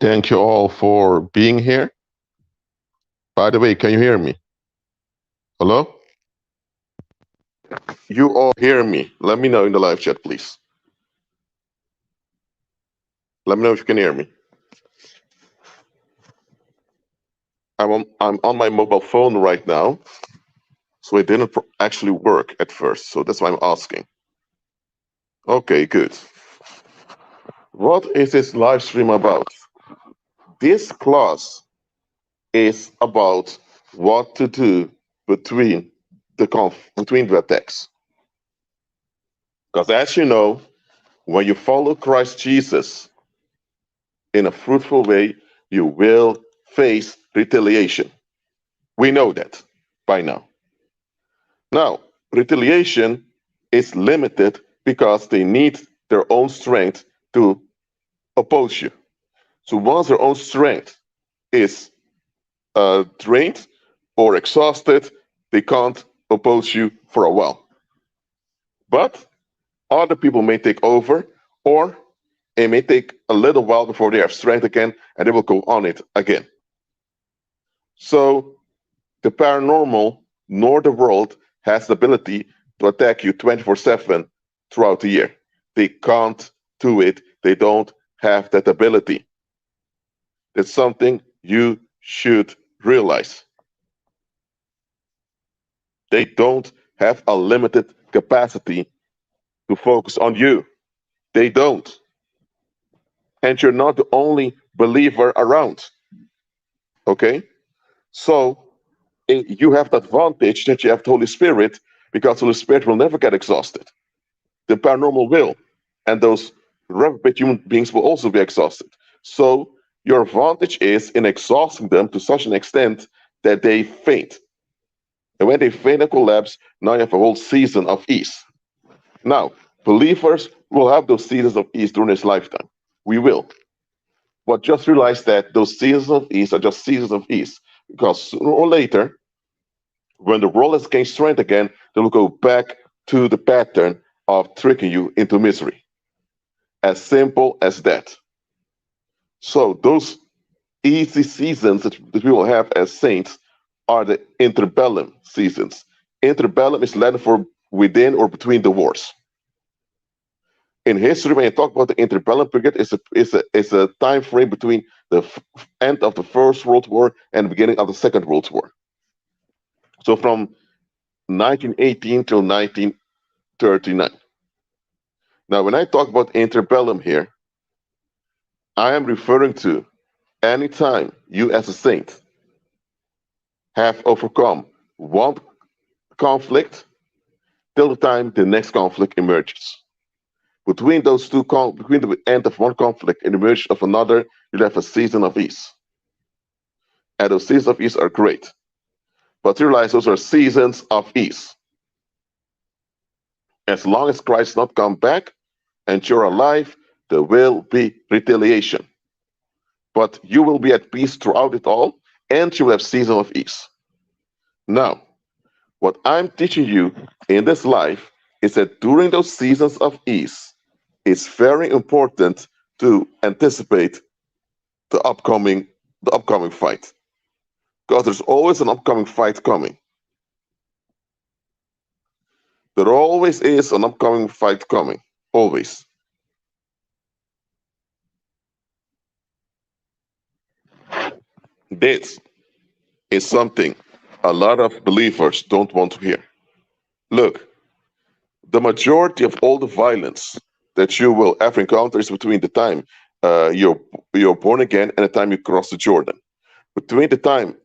Thank you all for being here. By the way, can you hear me? Hello? You all hear me? Let me know in the live chat, please. Let me know if you can hear me. I'm on my mobile phone right now, so it didn't actually work at first. So that's why I'm asking. Okay, good. What is this live stream about? This class is about what to do between between the attacks. Because as you know, when you follow Christ Jesus in a fruitful way, you will face retaliation. We know that by now. Now, retaliation is limited because they need their own strength to oppose you. So once their own strength is drained or exhausted, they can't oppose you for a while. But other people may take over, or it may take a little while before they have strength again and they will go on it again. So the paranormal nor the world has the ability to attack you 24/7 throughout the year. They can't do it. They don't have that ability. That's something you should realize. They don't have a limited capacity to focus on you. They don't. And you're not the only believer around. Okay? So you have the advantage that you have the Holy Spirit because the Holy Spirit will never get exhausted. The paranormal will. And those reprobate human beings will also be exhausted. So your advantage is in exhausting them to such an extent that they faint. And when they faint and collapse, now you have a whole season of ease. Now, believers will have those seasons of ease during his lifetime. We will. But just realize that those seasons of ease are just seasons of ease. Because sooner or later, when the world has gained strength again, they will go back to the pattern of tricking you into misery. As simple as that. So those easy seasons that we will have as saints are the interbellum seasons. Interbellum is Latin for within or between the wars. In history, when you talk about the interbellum period, it's a time frame between the end of the First World War and the beginning of the Second World War. So from 1918 till 1939. Now, when I talk about interbellum here, I am referring to any time you as a saint have overcome one conflict till the time the next conflict emerges. Between those two, between the end of one conflict and the emergence of another, you'll have a season of ease. And those seasons of ease are great. But realize those are seasons of ease. As long as Christ not come back and you're alive, there will be retaliation. But you will be at peace throughout it all, and you will have season of ease. Now, what I'm teaching you in this life is that during those seasons of ease, it's very important to anticipate the upcoming fight. Because there's always an upcoming fight coming. There always is an upcoming fight coming. Always. This is something a lot of believers don't want to hear. Look, the majority of all the violence that you will ever encounter is between the time you're born again and the time you cross the Jordan. Between the time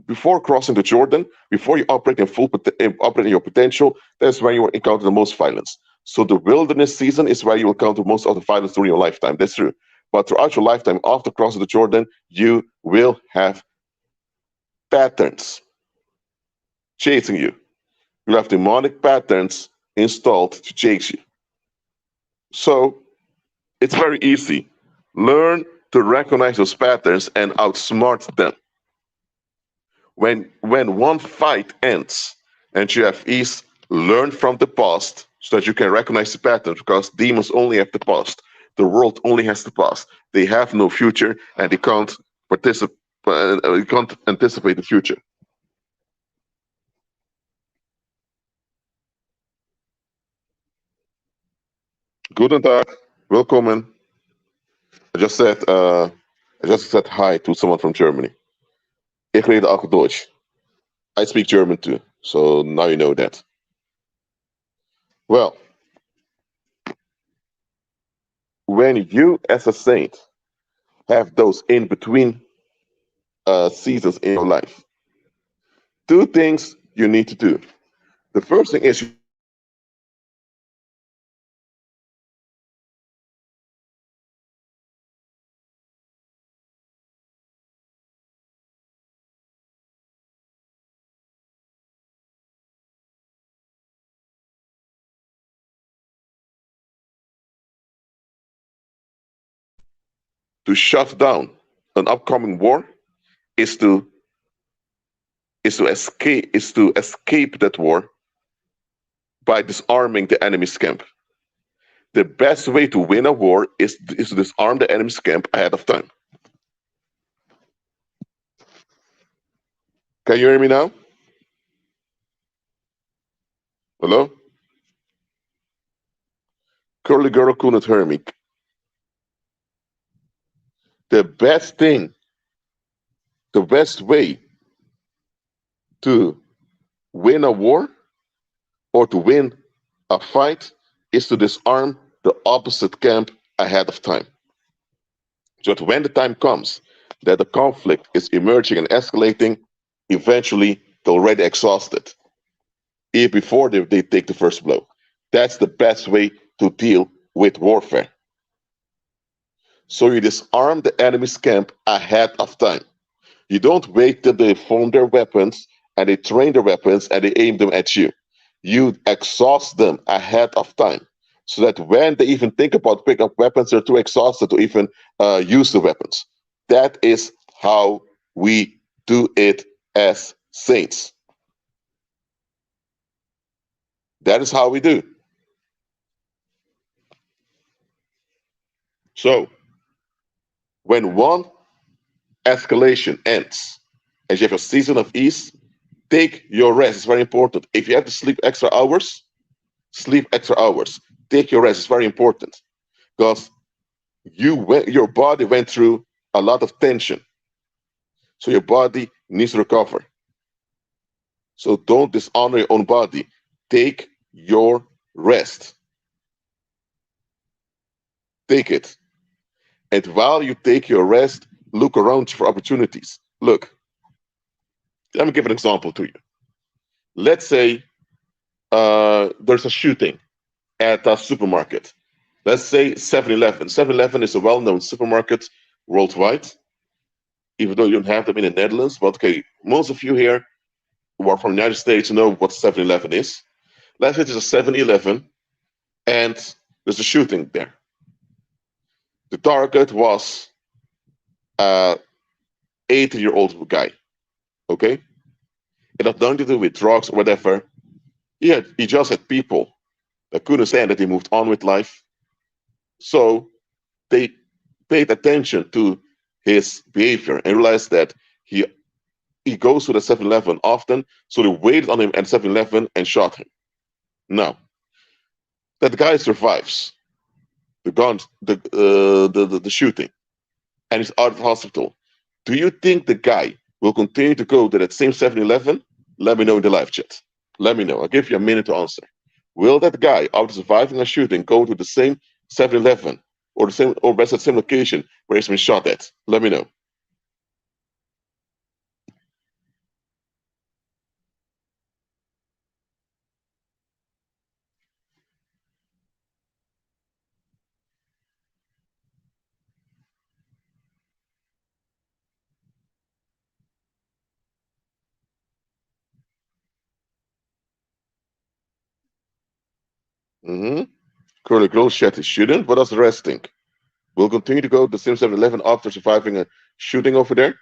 before crossing the Jordan, before you operate in operating your potential, that's when you will encounter the most violence. So the wilderness season is where you will encounter most of the violence during your lifetime. That's true. But throughout your lifetime, after crossing the Jordan, you will have patterns chasing you. You have demonic patterns installed to chase you. So it's very easy. Learn to recognize those patterns and outsmart them. When one fight ends and you have ease, learn from the past so that you can recognize the patterns, because demons only have the past. The world only has the past. They have no future, and they can't participate. Can't anticipate the future. Guten Tag, willkommen. I just said hi to someone from Germany. Ich rede auch Deutsch. I speak German too, so now you know that. Well, when you as a saint have those in between seasons in your life, two things you need to do. The first thing is you need to shut down and upcoming war. To shut down an upcoming war is to escape that war by disarming the enemy's camp. The best way to win a war is to disarm the enemy's camp ahead of time. Can you hear me now? Hello? Curly girl couldn't hear me. The best thing, the best way to win a war or to win a fight is to disarm the opposite camp ahead of time. So that when the time comes that the conflict is emerging and escalating, eventually they're already exhausted, even before they take the first blow. That's the best way to deal with warfare. So you disarm the enemy's camp ahead of time. You don't wait till they form their weapons and they train their weapons and they aim them at you. You exhaust them ahead of time so that when they even think about picking up weapons, they're too exhausted to even use the weapons. That is how we do it as saints. That is how we do. So, when one escalation ends and you have a season of ease, take your rest. It's very important. If you have to sleep extra hours, sleep extra hours. Take your rest. It's very important because your body went through a lot of tension. So your body needs to recover. So don't dishonor your own body. Take your rest. Take it. And while you take your rest, look around for opportunities. Look, let me give an example to you. Let's say there's a shooting at a supermarket. Let's say 7-Eleven. 7-Eleven is a well-known supermarket worldwide, even though you don't have them in the Netherlands. But okay, most of you here who are from the United States know what 7-Eleven is. Let's say there's a 7-Eleven and there's a shooting there. The target was a 80-year-old guy. Okay? It had nothing to do with drugs or whatever. He just had people that couldn't stand that he moved on with life. So they paid attention to his behavior and realized that he goes to the 7-Eleven often, so they waited on him at 7-Eleven and shot him. Now, that guy survives the shooting, and he's out of the hospital. Do you think the guy will continue to go to that same 7-Eleven? Let me know in the live chat. Let me know. I'll give you a minute to answer. Will that guy, after surviving a shooting, go to the same 7-Eleven or the same location where he's been shot at? Let me know. Mm-hmm. Curly Girl chat is shouldn't. What does the rest think? Will continue to go to the same 7-Eleven after surviving a shooting over there?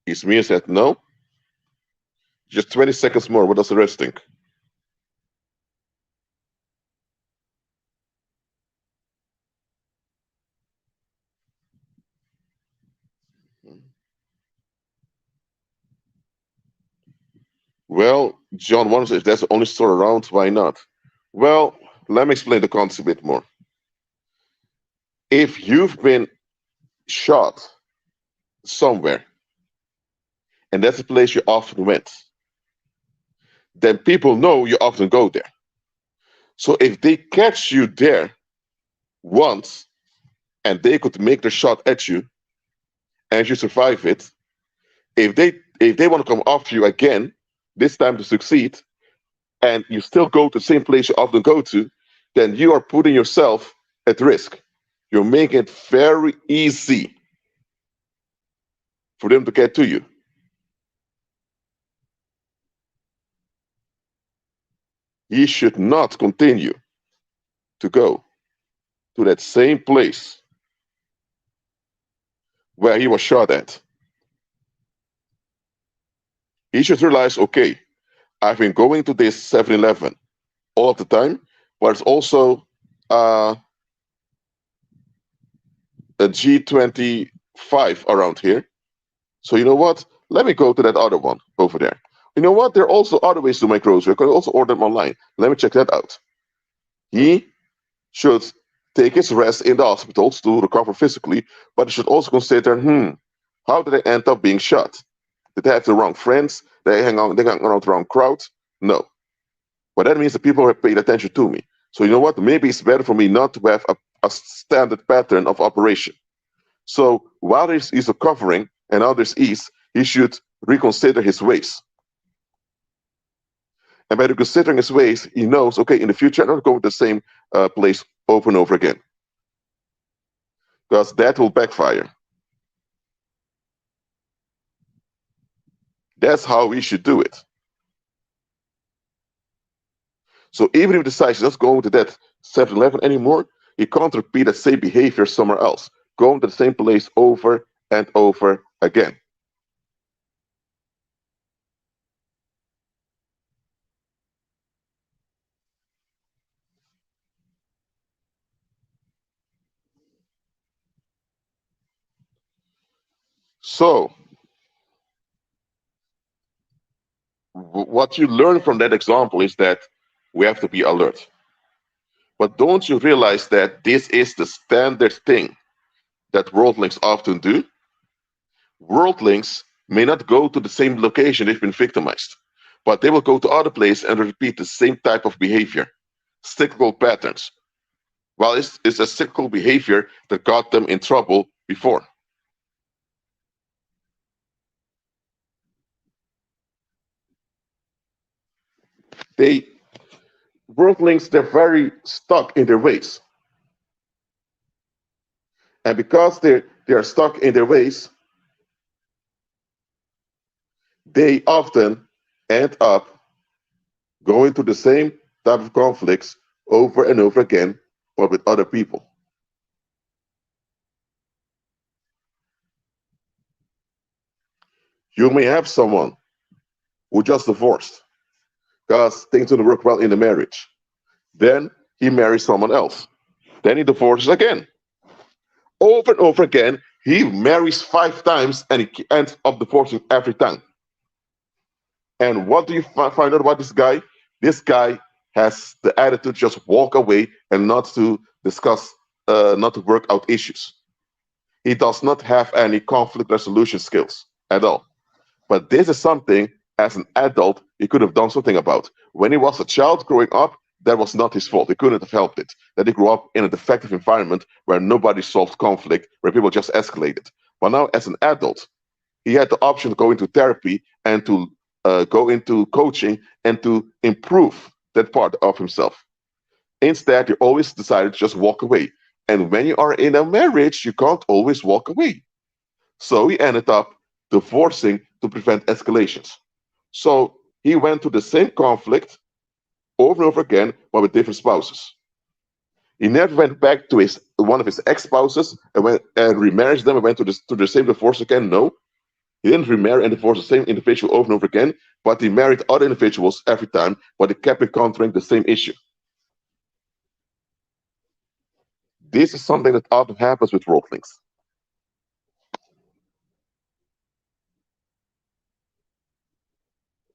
Ismir said no. Just 20 seconds more. What does the rest think? Well, John wonders if that's the only store around, why not? Well, let me explain the concept a bit more. If you've been shot somewhere, and that's a place you often went, then people know you often go there. So if they catch you there once and they could make the shot at you and you survive it, if they want to come after you again, this time to succeed, and you still go to the same place you often go to, then you are putting yourself at risk. You're making it very easy for them to get to you. He should not continue to go to that same place where he was shot at. He should realize, okay, I've been going to this 7-Eleven all of the time, but it's also a G25 around here. So you know what? Let me go to that other one over there. You know what? There are also other ways to make groceries. You can also order them online. Let me check that out. He should take his rest in the hospitals to recover physically, but he should also consider, how did I end up being shot? Did they have the wrong friends? They hang around the wrong crowds? No. But that means that people have paid attention to me. So you know what? Maybe it's better for me not to have a standard pattern of operation. So while he's recovering and others ease, he should reconsider his ways. And by reconsidering his ways, he knows, okay, in the future, I'm not going to the same place over and over again. Because that will backfire. That's how we should do it. So even if he decides he's not going to that 7-Eleven anymore, he can't repeat that same behavior somewhere else, going to the same place over and over again. So what you learn from that example is that we have to be alert. But don't you realize that this is the standard thing that worldlings often do? Worldlings may not go to the same location they've been victimized, but they will go to other places and repeat the same type of behavior, cyclical patterns. Well, it's a cyclical behavior that got them in trouble before. They worldlings, they're very stuck in their ways. And because they are stuck in their ways, they often end up going to the same type of conflicts over and over again, but with other people. You may have someone who just divorced because things didn't work well in the marriage. Then he marries someone else. Then he divorces again. Over and over again, he marries 5 times and he ends up divorcing every time. And what do you find out about this guy? This guy has the attitude to just walk away and not to discuss, not to work out issues. He does not have any conflict resolution skills at all. But this is something, as an adult, he could have done something about. When he was a child growing up, that was not his fault. He couldn't have helped it. That he grew up in a defective environment where nobody solved conflict, where people just escalated. But now, as an adult, he had the option to go into therapy and to go into coaching and to improve that part of himself. Instead, he always decided to just walk away. And when you are in a marriage, you can't always walk away. So he ended up divorcing to prevent escalations. So he went to the same conflict over and over again, but with different spouses. He never went back to his one of his ex-spouses and went and remarried them and went to the same divorce again. No, he didn't remarry and divorce the same individual over and over again, but he married other individuals every time, but he kept encountering the same issue. This is something that often happens with worldlings.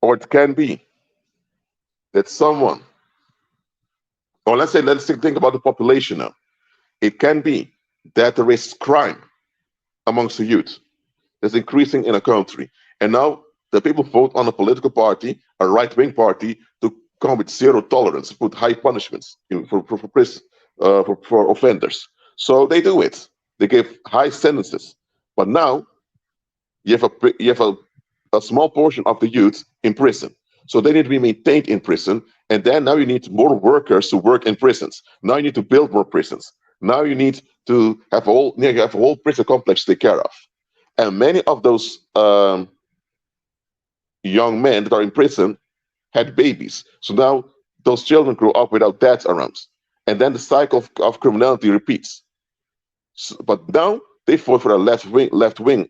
Or it can be that someone, or let's think about the population now. It can be that there is crime amongst the youth that's increasing in a country. And now the people vote on a political party, a right wing party, to come with zero tolerance, put high punishments for offenders. So they do it. They give high sentences. But now you have a small portion of the youth in prison. So they need to be maintained in prison. And then now you need more workers to work in prisons. Now you need to build more prisons. Now you need to have a whole prison complex to take care of. And many of those young men that are in prison had babies. So now those children grow up without dads around. And then the cycle of criminality repeats. But now they fought for a left wing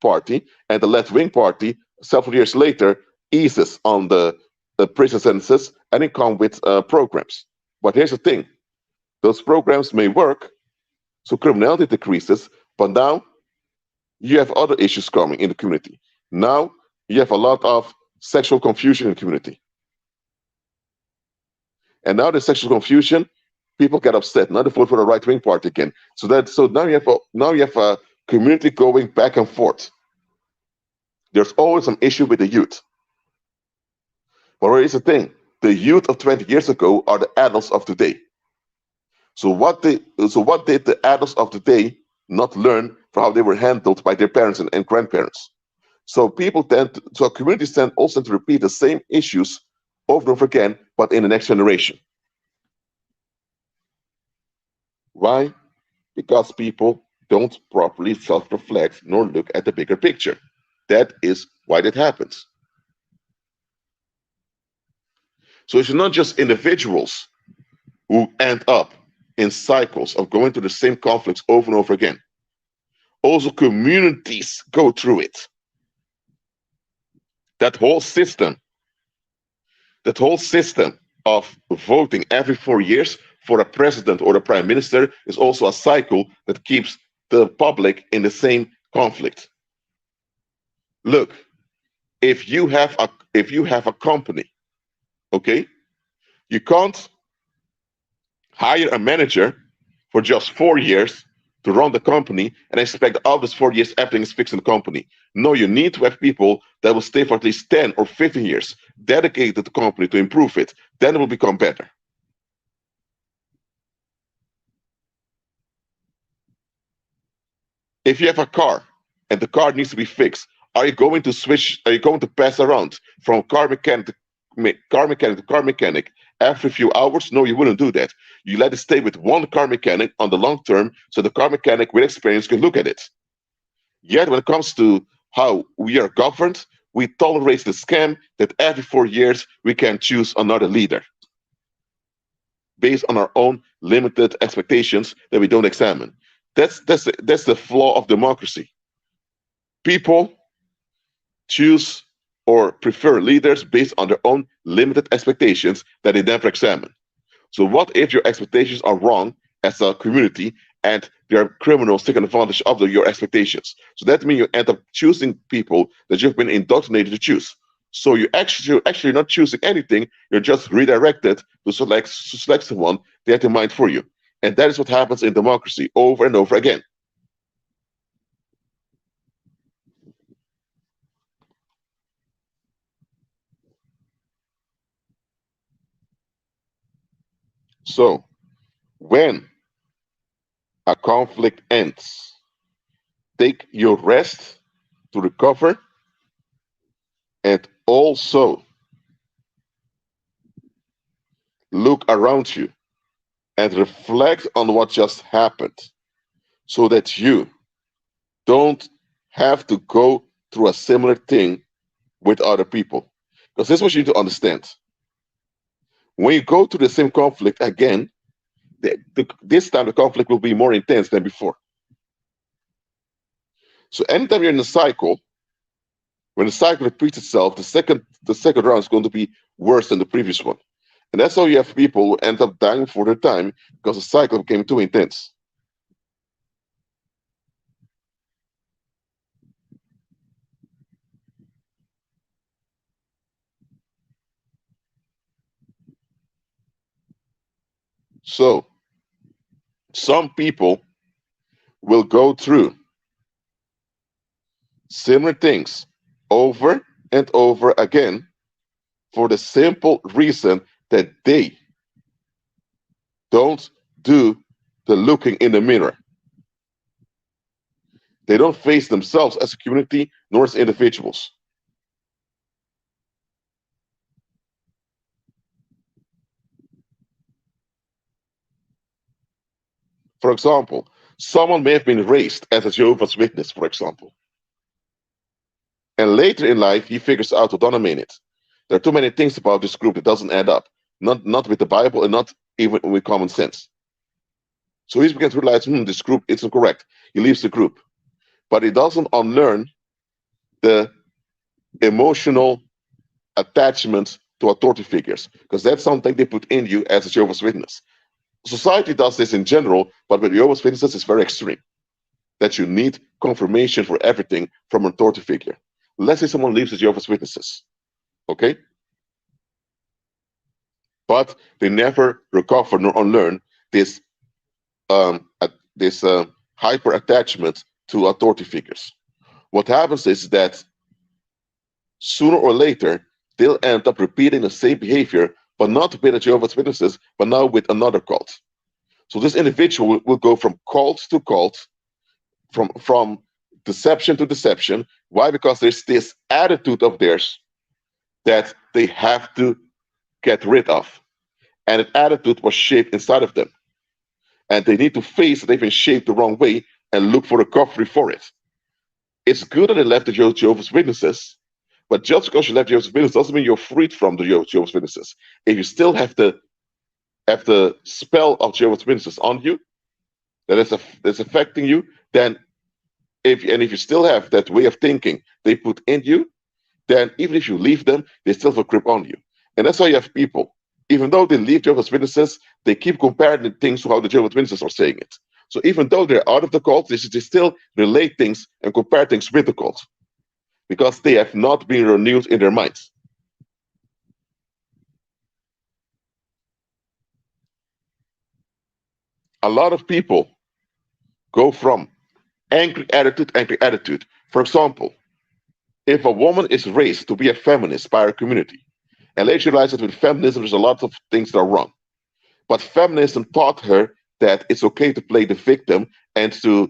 party, and the left wing party several years later eases on the prison sentences and it come with programs. But here's the thing: those programs may work, so criminality decreases, but now you have other issues coming in the community. Now you have a lot of sexual confusion in the community, and now the sexual confusion, people get upset. Now they vote for the right wing party again. So now you have a community going back and forth. There's always an issue with the youth. But here's the thing: the youth of 20 years ago are the adults of today. So what did the adults of today not learn from how they were handled by their parents and grandparents? So communities tend also to repeat the same issues over and over again, but in the next generation. Why? Because people don't properly self-reflect nor look at the bigger picture. That is why that happens. So it's not just individuals who end up in cycles of going through the same conflicts over and over again. Also, communities go through it. That whole system, that whole system of voting every 4 years for a president or a prime minister is also a cycle that keeps the public in the same conflict. Look, if you have a company, okay, you can't hire a manager for just 4 years to run the company and expect all those 4 years everything is fixed in the company. No, you need to have people that will stay for at least 10 or 15 years, dedicated to the company to improve it. Then it will become better. If you have a car and the car needs to be fixed, are you going to switch? Are you going to pass around from car mechanic every few hours? No, you wouldn't do that. You let it stay with one car mechanic on the long term, so the car mechanic with experience can look at it. Yet, when it comes to how we are governed, we tolerate the scam that every 4 years we can choose another leader based on our own limited expectations that we don't examine. That's the flaw of democracy. People choose or prefer leaders based on their own limited expectations that they never examine. So, what if your expectations are wrong as a community and there are criminals taking advantage of your expectations? So that means you end up choosing people that you've been indoctrinated to choose. So you're actually not choosing anything. You're just redirected to select someone they have in mind for you, and that is what happens in democracy over and over again. So when a conflict ends, take your rest to recover, and also look around you and reflect on what just happened so that you don't have to go through a similar thing with other people. Because this is what you need to understand. When you go through the same conflict again, this time the conflict will be more intense than before. So anytime you're in a cycle, when the cycle repeats itself, the second round is going to be worse than the previous one. And that's how you have people who end up dying for their time because the cycle became too intense. So some people will go through similar things over and over again for the simple reason that they don't do the looking in the mirror. They don't face themselves as a community nor as individuals. For example, someone may have been raised as a Jehovah's Witness, for example, and later in life he figures out to dominate it. There are too many things about this group that doesn't add up, not with the Bible and not even with common sense. So he begins to realize, this group isn't correct. He leaves the group, but he doesn't unlearn the emotional attachment to authority figures, because that's something they put in you as a Jehovah's Witness. Society does this in general, but with Jehovah's Witnesses, it's very extreme. That you need confirmation for everything from an authority figure. Let's say someone leaves the Jehovah's Witnesses, okay? But they never recover nor unlearn this hyper attachment to authority figures. What happens is that sooner or later they'll end up repeating the same behavior, but not with the Jehovah's Witnesses, but now with another cult. So this individual will go from cult to cult, from deception to deception. Why? Because there's this attitude of theirs that they have to get rid of. And that attitude was shaped inside of them. And they need to face that they've been shaped the wrong way and look for recovery for it. It's good that they left the Jehovah's Witnesses, but just because you left Jehovah's Witnesses doesn't mean you're freed from the Jehovah's Witnesses. If you still have the spell of Jehovah's Witnesses on you, that's affecting you, then if you still have that way of thinking they put in you, then even if you leave them, they still have a grip on you. And that's why you have people, even though they leave Jehovah's Witnesses, they keep comparing things to how the Jehovah's Witnesses are saying it. So even though they're out of the cult, they still relate things and compare things with the cult, because they have not been renewed in their minds. A lot of people go from angry attitude. For example, if a woman is raised to be a feminist by her community, and later realizes that with feminism there's a lot of things that are wrong, but feminism taught her that it's okay to play the victim and to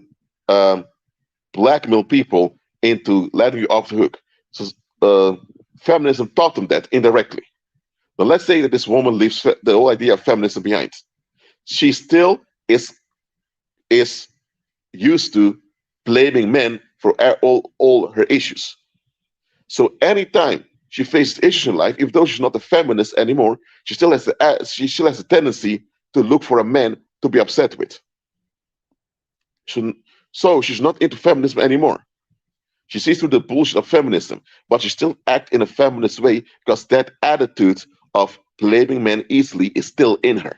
blackmail people into letting you off the hook. So feminism taught them that indirectly. But let's say that this woman leaves the whole idea of feminism behind. She still is used to blaming men for all her issues. So anytime she faces issues in life, even though she's not a feminist anymore, she still has a tendency to look for a man to be upset with. So she's not into feminism anymore. She sees through the bullshit of feminism, but she still acts in a feminist way because that attitude of blaming men easily is still in her.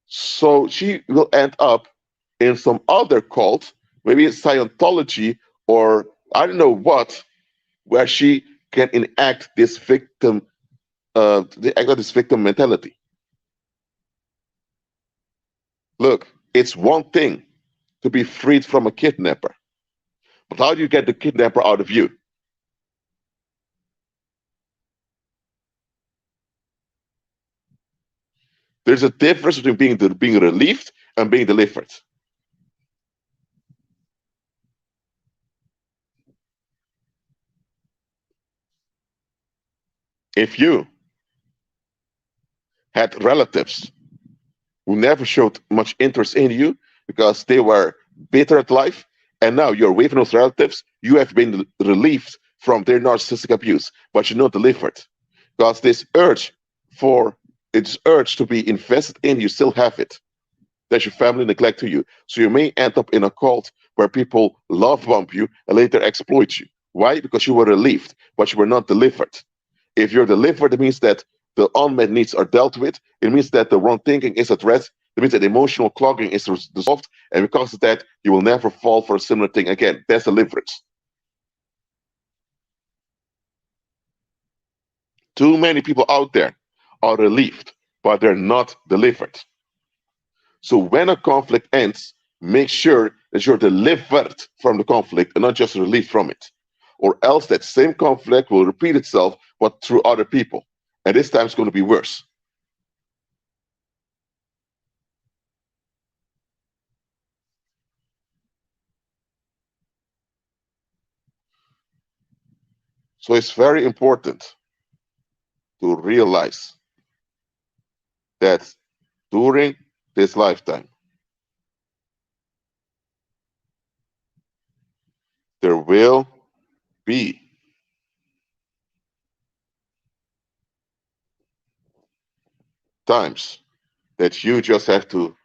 So she will end up in some other cult, maybe it's Scientology or I don't know what, where she can enact this victim, this victim mentality. Look, it's one thing to be freed from a kidnapper, but how do you get the kidnapper out of you? There's a difference between being relieved and being delivered. If you had relatives who never showed much interest in you because they were bitter at life, and now you're away from those relatives, you have been relieved from their narcissistic abuse, but you're not delivered. Because this urge to be invested in, you still have it. That your family neglect to you. So you may end up in a cult where people love bomb you and later exploit you. Why? Because you were relieved, but you were not delivered. If you're delivered, it means that the unmet needs are dealt with. It means that the wrong thinking is addressed. It means that emotional clogging is resolved. And because of that, you will never fall for a similar thing again. That's deliverance. Too many people out there are relieved, but they're not delivered. So when a conflict ends, make sure that you're delivered from the conflict and not just relieved from it. Or else that same conflict will repeat itself, but through other people. And this time it's going to be worse. So it's very important to realize that during this lifetime, there will be times that you just have to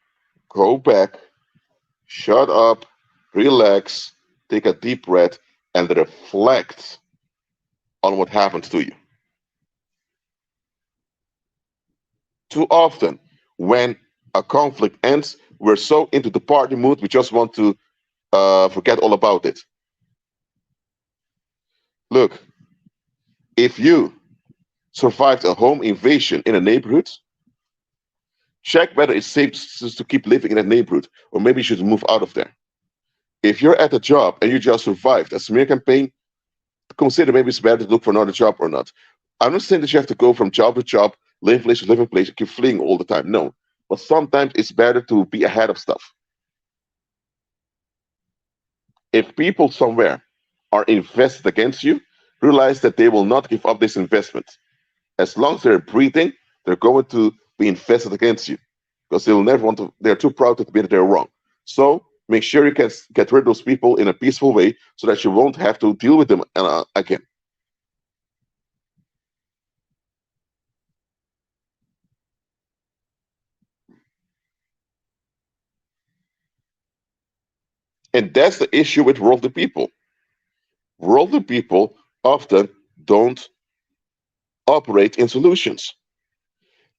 go back, shut up, relax, take a deep breath, and reflect on what happened to you. Too often, when a conflict ends, we're so into the party mood, we just want to forget all about it. Look, if you survived a home invasion in a neighborhood, check whether it's safe to keep living in that neighborhood, or maybe you should move out of there. If you're at a job and you just survived a smear campaign, consider maybe it's better to look for another job or not. I'm not saying that you have to go from job to job, living place to living place, and keep fleeing all the time. No. But sometimes it's better to be ahead of stuff. If people somewhere are invested against you, realize that they will not give up this investment. As long as they're breathing, they're going to be invested against you because they'll never want to, they're too proud to admit that they're wrong. So make sure you can get rid of those people in a peaceful way so that you won't have to deal with them again. And that's the issue with worldly people. Worldly people often don't operate in solutions.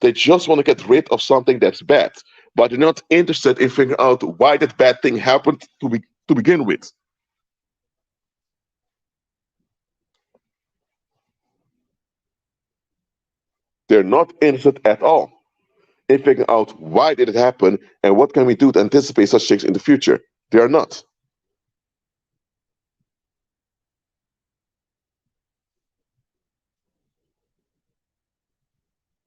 They just want to get rid of something that's bad, but they're not interested in figuring out why that bad thing happened to begin with. They're not interested at all in figuring out why did it happen and what can we do to anticipate such things in the future. They are not.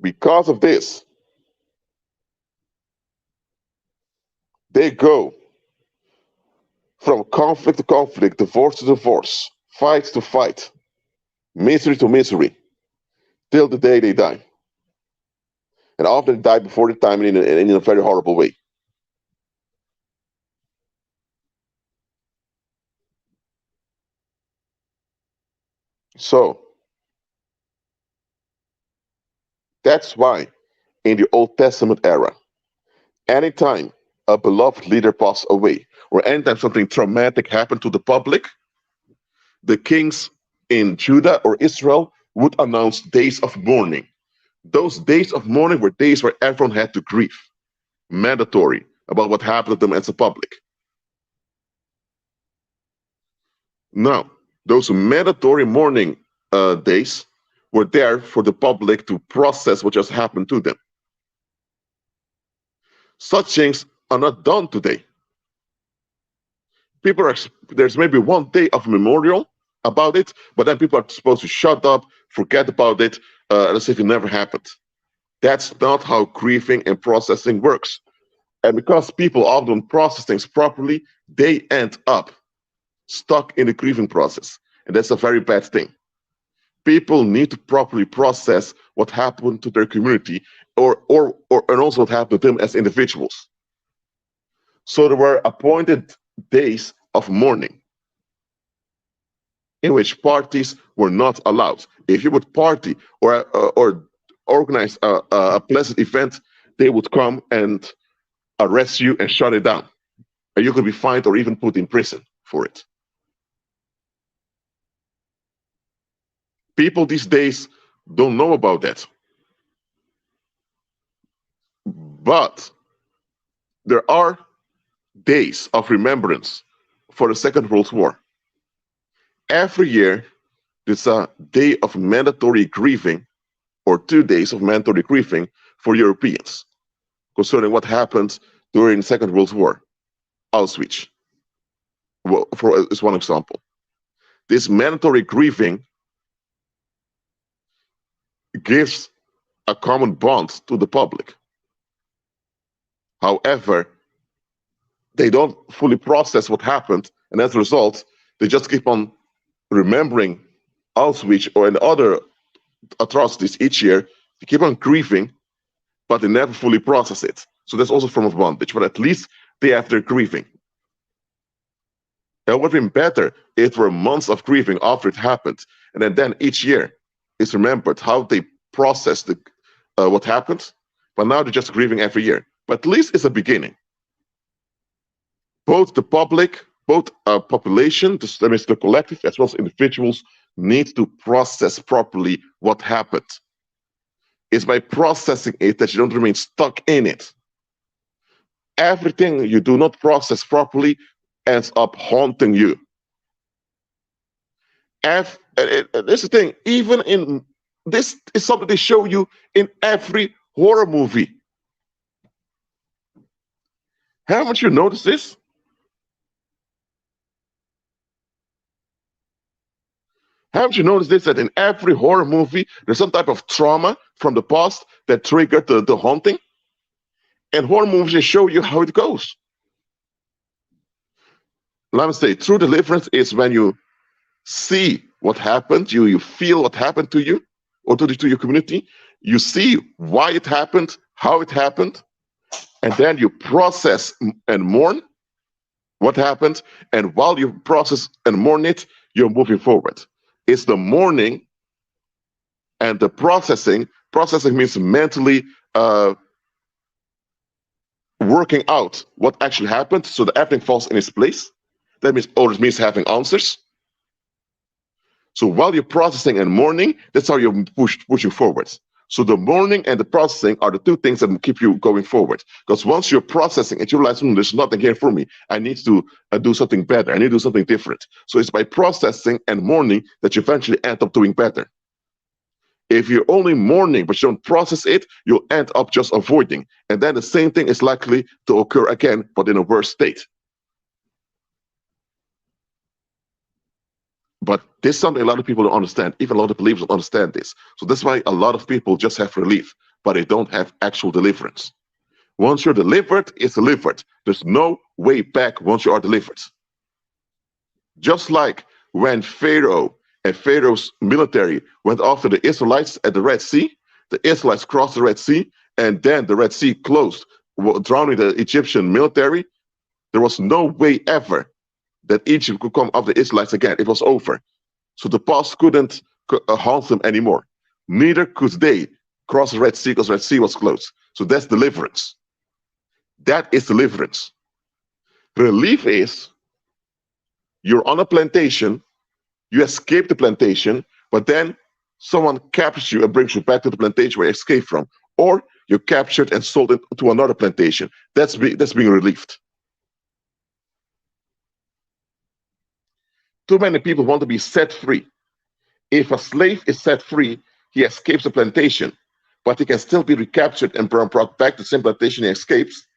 Because of this, they go from conflict to conflict, divorce to divorce, fight to fight, misery to misery, till the day they die. And often they die before the time and in a very horrible way. So that's why in the Old Testament era, anytime a beloved leader passed away, or anytime something traumatic happened to the public, the kings in Judah or Israel would announce days of mourning. Those days of mourning were days where everyone had to grieve, mandatory about what happened to them as a public. Now, those mandatory mourning days were there for the public to process what just happened to them. Such things are not done today. People are there's maybe one day of memorial about it, but then people are supposed to shut up, forget about it, as if it never happened. That's not how grieving and processing works. And because people often don't process things properly, they end up stuck in the grieving process. And that's a very bad thing. People need to properly process what happened to their community or and also what happened to them as individuals. So there were appointed days of mourning in which parties were not allowed. If you would party or organize a pleasant event, they would come and arrest you and shut it down. And you could be fined or even put in prison for it. People these days don't know about that. But there are days of remembrance for the Second World War. Every year, there's a day of mandatory grieving or 2 days of mandatory grieving for Europeans concerning what happened during the Second World War, Auschwitz. Well, is one example. This mandatory grieving gives a common bond to the public. However, they don't fully process what happened, and as a result, they just keep on remembering Auschwitz or any other atrocities each year. They keep on grieving, but they never fully process it. So that's also a form of bondage, but at least they have their grieving. It would have been better if there were months of grieving after it happened, and then each year is remembered how they processed what happened, but now they're just grieving every year. But at least it's a beginning. Both the public, both population, that means the collective, as well as individuals, need to process properly what happened. It's by processing it that you don't remain stuck in it. Everything you do not process properly ends up haunting you. This is the thing, even in this is something they show you in every horror movie. Haven't you noticed this? Haven't you noticed this, that in every horror movie, there's some type of trauma from the past that triggered the haunting? And horror movies, they show you how it goes. Let me say, true deliverance is when you see what happened, you feel what happened to you or to your community, you see why it happened, how it happened, and then you process and mourn what happened, and while you process and mourn it, you're moving forward. It's the mourning and the processing. Processing means mentally working out what actually happened so that everything falls in its place. That means, or it means having answers. So while you're processing and mourning, that's how you're pushing forward. So the mourning and the processing are the two things that keep you going forward. Because once you're processing and you realize, there's nothing here for me, I need to do something better, I need to do something different. So it's by processing and mourning that you eventually end up doing better. If you're only mourning but you don't process it, you'll end up just avoiding. And then the same thing is likely to occur again, but in a worse state. But this is something a lot of people don't understand. Even a lot of believers don't understand this. So that's why a lot of people just have relief, but they don't have actual deliverance. Once you're delivered, it's delivered. There's no way back once you are delivered. Just like when Pharaoh and Pharaoh's military went after the Israelites at the Red Sea, the Israelites crossed the Red Sea, and then the Red Sea closed, drowning the Egyptian military. There was no way ever that Egypt could come after the Israelites again. It was over. So the past couldn't haunt them anymore. Neither could they cross the Red Sea because the Red Sea was closed. So that's deliverance. That is deliverance. Relief is you're on a plantation, you escape the plantation, but then someone captures you and brings you back to the plantation where you escaped from. Or you're captured and sold to another plantation. That's being relieved. Too many people want to be set free. If a slave is set free, he escapes the plantation, but he can still be recaptured and brought back to the same plantation he escapes.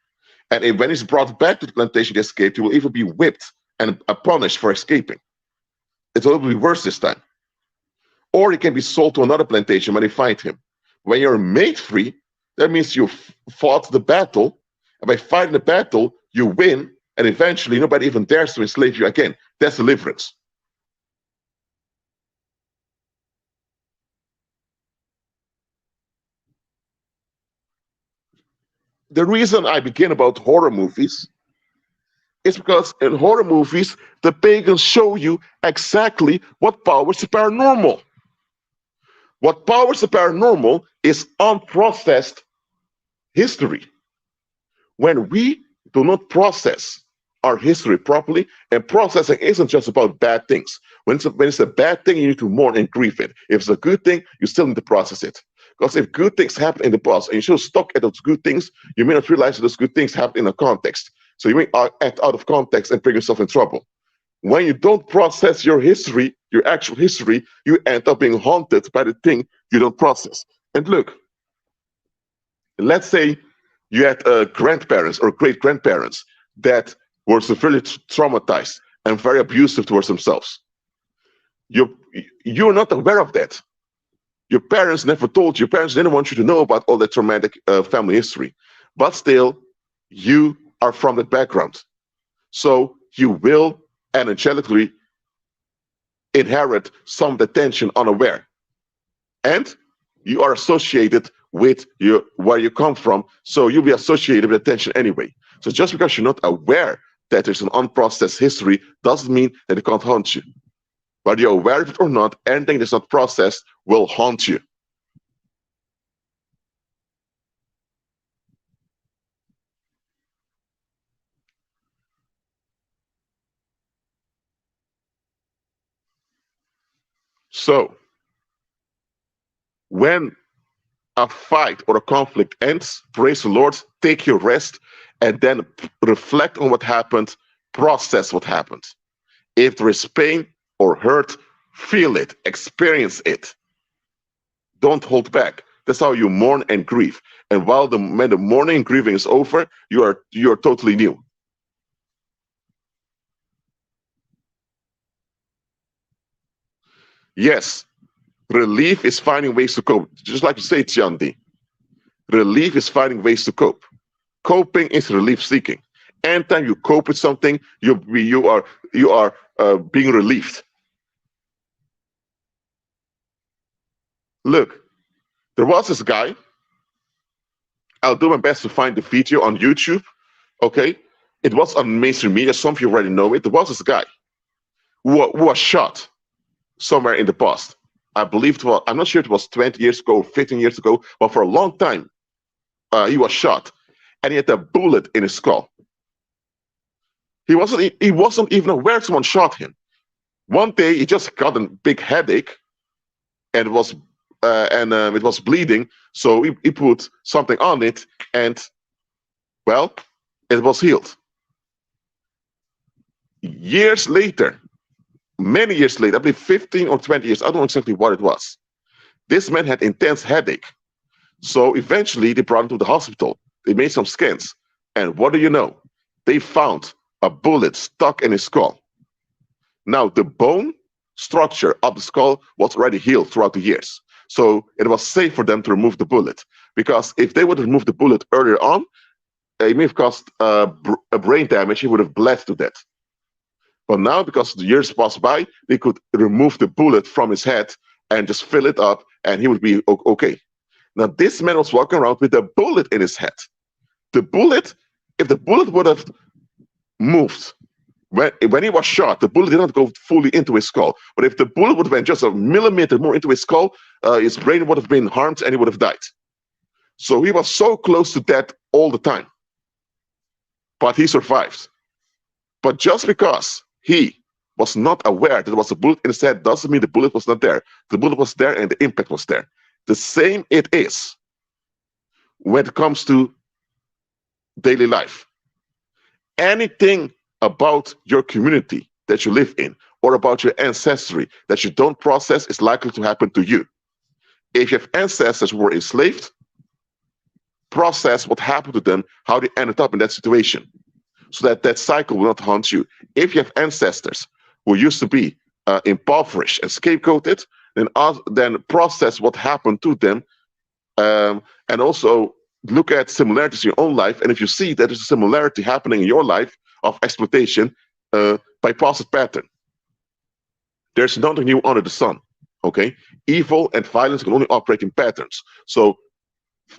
And when he's brought back to the plantation he escaped, he will even be whipped and punished for escaping. It's a little bit worse this time. Or he can be sold to another plantation when they find him. When you're made free, that means you fought the battle, and by fighting the battle, you win, and eventually nobody even dares to enslave you again. That's deliverance. The reason I begin about horror movies is because in horror movies, the pagans show you exactly what powers the paranormal. What powers the paranormal is unprocessed history. When we do not process our history properly, and processing isn't just about bad things. When it's a bad thing, you need to mourn and grieve it. If it's a good thing, you still need to process it. Because if good things happen in the past and you're still stuck at those good things, you may not realize that those good things happen in a context. So you may act out of context and bring yourself in trouble. When you don't process your history, your actual history, you end up being haunted by the thing you don't process. And look, let's say you had grandparents or great grandparents that were severely traumatized and very abusive towards themselves. You're not aware of that. Your parents never told you. Your parents didn't want you to know about all that traumatic family history. But still, you are from that background. So you will energetically inherit some of the tension unaware. And you are associated with where you come from. So you'll be associated with the tension anyway. So just because you're not aware that there's an unprocessed history doesn't mean that it can't haunt you. Whether you're aware of it or not, anything that's not processed will haunt you. So, when a fight or a conflict ends, praise the Lord, take your rest, and then reflect on what happened, process what happened. If there is pain or hurt, feel it, experience it. Don't hold back. That's how you mourn and grieve. And when the mourning and grieving is over, you are totally new. Yes, relief is finding ways to cope. Just like you say, Tiandi. Relief is finding ways to cope. Coping is relief seeking. Anytime you cope with something, you are being relieved. Look, there was this guy. I'll do my best to find the video on YouTube. Okay, it was on mainstream media. Some of you already know it. There was this guy who was shot somewhere in the past. I believe it was. I'm not sure if it was 20 years ago, 15 years ago, but for a long time, he was shot, and he had a bullet in his skull. He wasn't even aware someone shot him. One day he just got a big headache, and it was bleeding. So he put something on it, and well, it was healed. Years later, many years later, I believe 15 or 20 years, I don't know exactly what it was. This man had intense headache. So eventually they brought him to the hospital. They made some scans. And what do you know? They found a bullet stuck in his skull. Now, the bone structure of the skull was already healed throughout the years. So it was safe for them to remove the bullet. Because if they would have removed the bullet earlier on, it may have caused a brain damage. He would have bled to death. But now, because the years passed by, they could remove the bullet from his head and just fill it up, and he would be okay. Now, this man was walking around with a bullet in his head. The bullet, if the bullet would have moved, when he was shot, the bullet did not go fully into his skull. But if the bullet would have been just a millimeter more into his skull, his brain would have been harmed and he would have died. So he was so close to death all the time. But he survived. But just because he was not aware that there was a bullet in his head doesn't mean the bullet was not there. The bullet was there and the impact was there. The same it is when it comes to daily life. Anything about your community that you live in or about your ancestry that you don't process is likely to happen to you. If you have ancestors who were enslaved, process what happened to them, how they ended up in that situation, so that that cycle will not haunt you. If you have ancestors who used to be impoverished and scapegoated, then process what happened to them, and also look at similarities in your own life. And if you see that there's a similarity happening in your life of exploitation, bypass the pattern. There's nothing new under the sun. Okay, evil and violence can only operate in patterns. So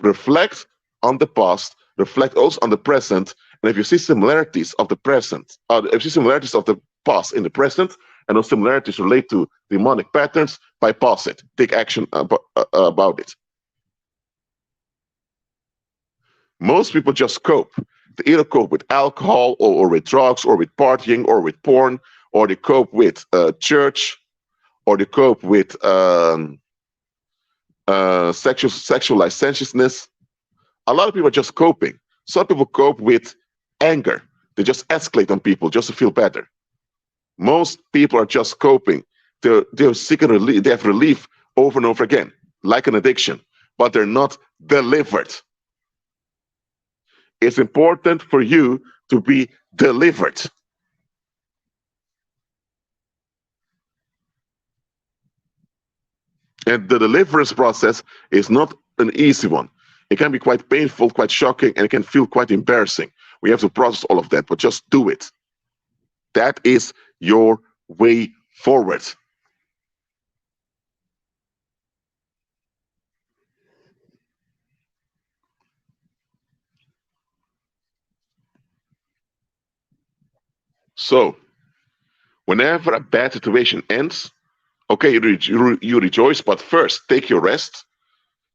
reflect on the past, reflect also on the present, and if you see similarities of the present, if you see similarities of the past in the present, and those similarities relate to demonic patterns, bypass it. Take action about it. Most people just cope. They either cope with alcohol or with drugs or with partying or with porn, or they cope with church, or they cope with sexual licentiousness. A lot of people are just coping. Some people cope with anger. They just escalate on people just to feel better. Most people are just coping. They're seeking relief. They have relief over and over again, like an addiction. but they're not delivered. It's important for you to be delivered. And the deliverance process is not an easy one. It can be quite painful, quite shocking, and it can feel quite embarrassing. We have to process all of that, but just do it. That is your way forward. So, whenever a bad situation ends, okay, you rejoice, but first take your rest.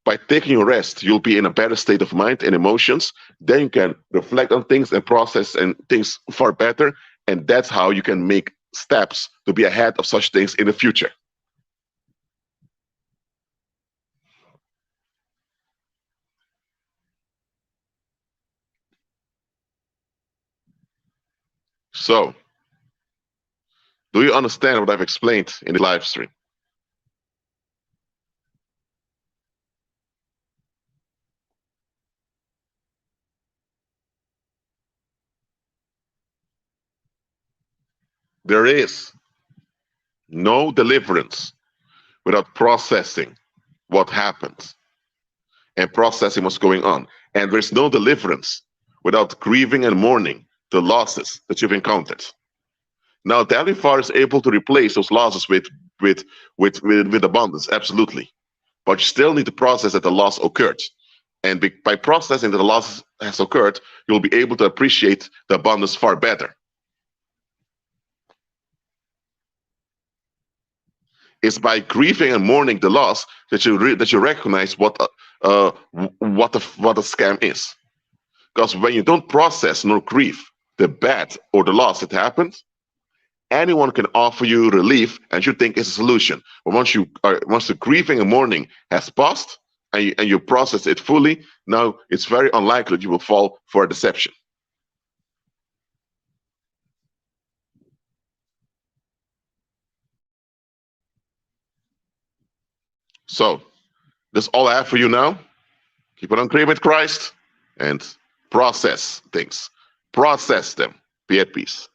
By taking your rest, you'll be in a better state of mind and emotions. Then you can reflect on things and process and things far better. And that's how you can make steps to be ahead of such things in the future. So, do you understand what I've explained in the live stream? There is no deliverance without processing what happened and processing what's going on. And there's no deliverance without grieving and mourning the losses that you've encountered. Now, the Heavenly Father is able to replace those losses with abundance, absolutely. But you still need to process that the loss occurred. And by processing that the loss has occurred, you'll be able to appreciate the abundance far better. It's by grieving and mourning the loss that you recognize what a scam is. Because when you don't process nor grieve the bad or the loss that happened, anyone can offer you relief and you think it's a solution. But once the grieving and mourning has passed and you process it fully, now it's very unlikely that you will fall for a deception. So that's all I have for you now. Keep it on green with Christ and process things. Process them. Be at peace.